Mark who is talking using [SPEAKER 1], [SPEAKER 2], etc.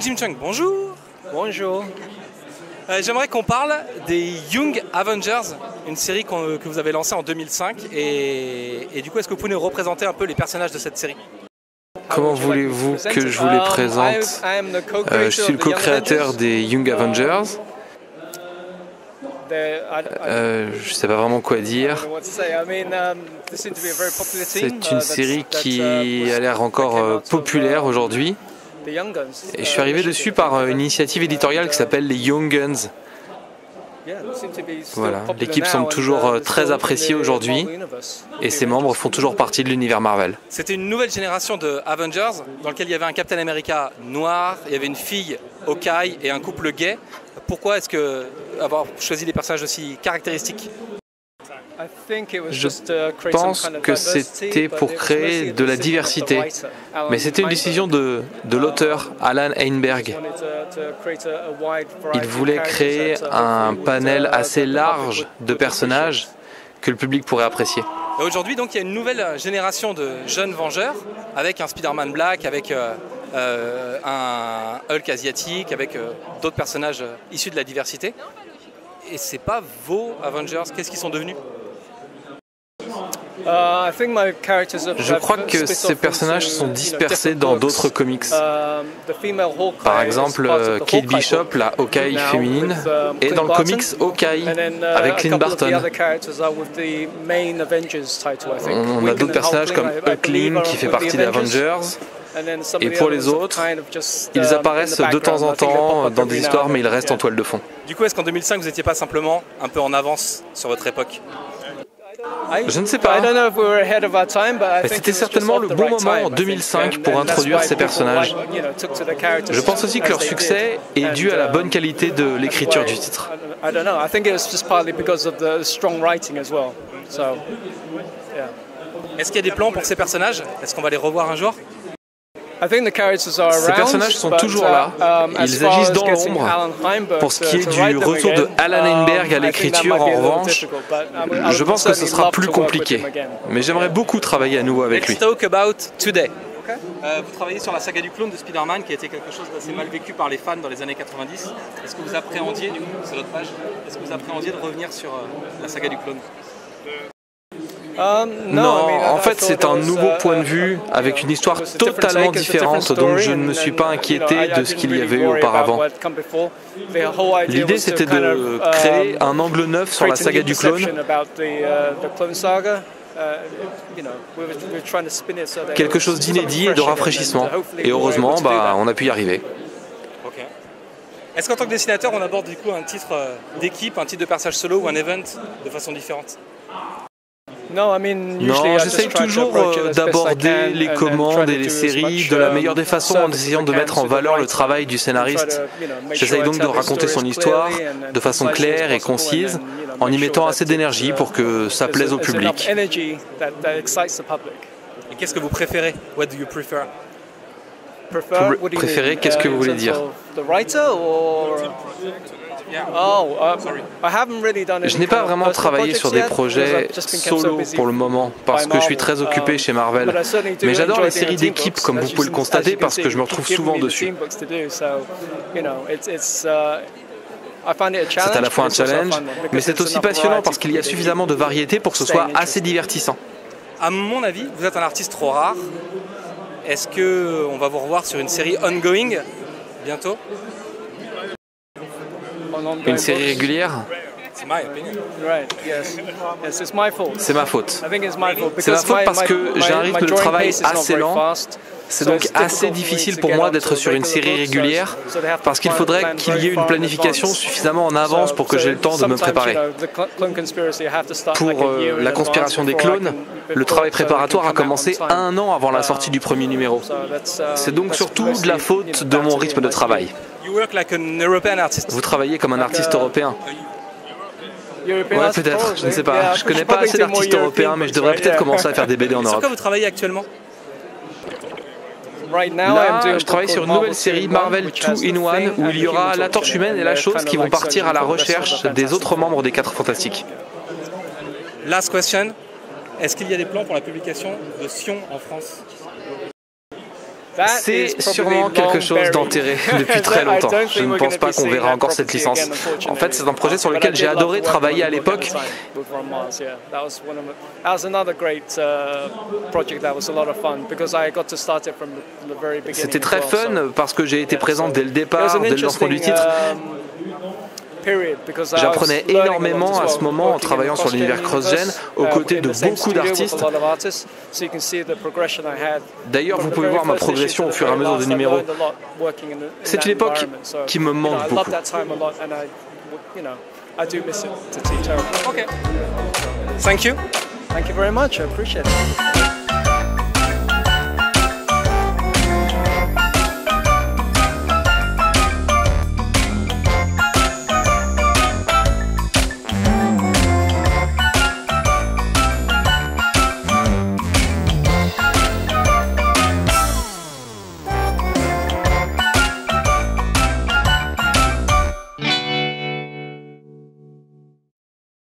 [SPEAKER 1] Jim Chung, bonjour.
[SPEAKER 2] Bonjour.
[SPEAKER 1] J'aimerais qu'on parle des Young Avengers, une série que vous avez lancée en 2005. Et du coup, est-ce que vous pouvez nous représenter un peu les personnages de cette série?
[SPEAKER 3] Comment voulez-vous que je vous les présente? Je suis le co-créateur des Young Avengers. Je ne sais pas vraiment quoi dire. C'est une série qui a l'air encore populaire aujourd'hui. Et je suis arrivé dessus par une initiative éditoriale qui s'appelle les Young Guns. Voilà. L'équipe semble toujours très appréciée aujourd'hui et ses membres font toujours partie de l'univers Marvel.
[SPEAKER 1] C'était une nouvelle génération de Avengers dans laquelle il y avait un Captain America noir, il y avait une fille Hawkeye et un couple gay. Pourquoi est-ce que avoir choisi des personnages aussi caractéristiques?
[SPEAKER 3] Je pense que c'était pour créer de la diversité, mais c'était une décision de l'auteur Alan Heinberg. Il voulait créer un panel assez large de personnages que le public pourrait apprécier.
[SPEAKER 1] Aujourd'hui, donc, il y a une nouvelle génération de jeunes Vengeurs, avec un Spider-Man Black, avec un Hulk asiatique, avec d'autres personnages issus de la diversité. Et c'est pas vos Avengers, qu'est-ce qu'ils sont devenus?
[SPEAKER 3] Je crois que ces personnages sont dispersés dans d'autres comics. Par exemple, Kate Bishop, la Hawkeye féminine, est dans le comics Hawkeye avec Clint Barton. On a d'autres personnages comme Hulkling qui fait partie des Avengers. Et pour les autres, ils apparaissent de temps en temps dans des histoires, mais ils restent en toile de fond.
[SPEAKER 1] Du coup, est-ce qu'en 2005, vous n'étiez pas simplement un peu en avance sur votre époque?
[SPEAKER 3] Je ne sais pas. Mais c'était certainement le bon moment en 2005 pour introduire ces personnages. Je pense aussi que leur succès est dû à la bonne qualité de l'écriture du titre.
[SPEAKER 1] Est-ce qu'il y a des plans pour ces personnages? Est-ce qu'on va les revoir un jour?
[SPEAKER 3] Ces personnages sont toujours là, ils agissent dans l'ombre. Pour ce qui est du retour de Alan Heinberg à l'écriture, en revanche, je pense que ce sera plus compliqué. Mais j'aimerais beaucoup travailler à nouveau avec lui.
[SPEAKER 1] Let's talk about today. Vous travaillez sur la saga du clone de Spider-Man qui a été quelque chose d'assez mal vécu par les fans dans les années 90. Est-ce que vous appréhendiez, du coup, c'est notre page, est-ce que vous appréhendiez de revenir sur la saga du clone?
[SPEAKER 3] Non, en fait c'est un nouveau point de vue avec une histoire totalement différente, donc je ne me suis pas inquiété de ce qu'il y avait eu auparavant. L'idée c'était de créer un angle neuf sur la saga du clone, quelque chose d'inédit et de rafraîchissement, et heureusement on a pu y arriver.
[SPEAKER 1] Est-ce qu'en tant que dessinateur on aborde du coup un titre d'équipe, un titre de personnage solo ou un event de façon différente?
[SPEAKER 3] Non, j'essaye toujours d'aborder les commandes et les séries de la meilleure des façons en essayant de mettre en valeur le travail du scénariste. J'essaye donc de raconter son histoire de façon claire et concise en y mettant assez d'énergie pour que ça plaise au public.
[SPEAKER 1] Et qu'est-ce que vous préférez? What do you prefer?
[SPEAKER 3] Préférer, qu'est-ce que vous voulez dire? Je n'ai pas vraiment travaillé sur des projets solo pour le moment parce que je suis très occupé chez Marvel. Mais j'adore les séries d'équipe comme vous pouvez le constater parce que je me retrouve souvent dessus. C'est à la fois un challenge, mais c'est aussi passionnant parce qu'il y a suffisamment de variété pour que ce soit assez divertissant.
[SPEAKER 1] À mon avis, vous êtes un artiste trop rare. Est-ce qu'on va vous revoir sur une série ongoing bientôt?
[SPEAKER 3] Une série régulière? C'est ma faute. C'est ma faute parce que j'ai un rythme de travail assez lent. C'est donc assez difficile pour moi d'être sur une série régulière parce qu'il faudrait qu'il y ait une planification suffisamment en avance pour que j'ai le temps de me préparer. Pour la conspiration des clones, le travail préparatoire a commencé 1 an avant la sortie du premier numéro. C'est donc surtout de la faute de mon rythme de travail. Vous travaillez comme un artiste européen. Ouais, peut-être, je ne sais pas. Je connais pas assez d'artistes européens, mais je devrais peut-être commencer à faire des BD en Europe.
[SPEAKER 1] Sur quoi vous travaillez actuellement?
[SPEAKER 3] Là, je travaille sur une nouvelle série Marvel 2-in-1 où il y aura la Torche Humaine et la Chose qui vont partir à la recherche des autres membres des 4 Fantastiques.
[SPEAKER 1] Last question. Est-ce qu'il y a des plans pour la publication de Sion en France?
[SPEAKER 3] C'est sûrement quelque chose d'enterré depuis très longtemps. Je ne pense pas qu'on verra encore cette licence. En fait, c'est un projet sur lequel j'ai adoré travailler à l'époque. C'était très fun parce que j'ai été présent dès le départ, dès le lancement du titre. J'apprenais énormément à ce moment en travaillant sur l'univers CrossGen aux côtés de beaucoup d'artistes. D'ailleurs, vous pouvez voir ma progression au fur et à mesure des numéros. C'est une époque qui me manque beaucoup.
[SPEAKER 1] Okay. Thank you.
[SPEAKER 2] Thank you very much. I appreciate it.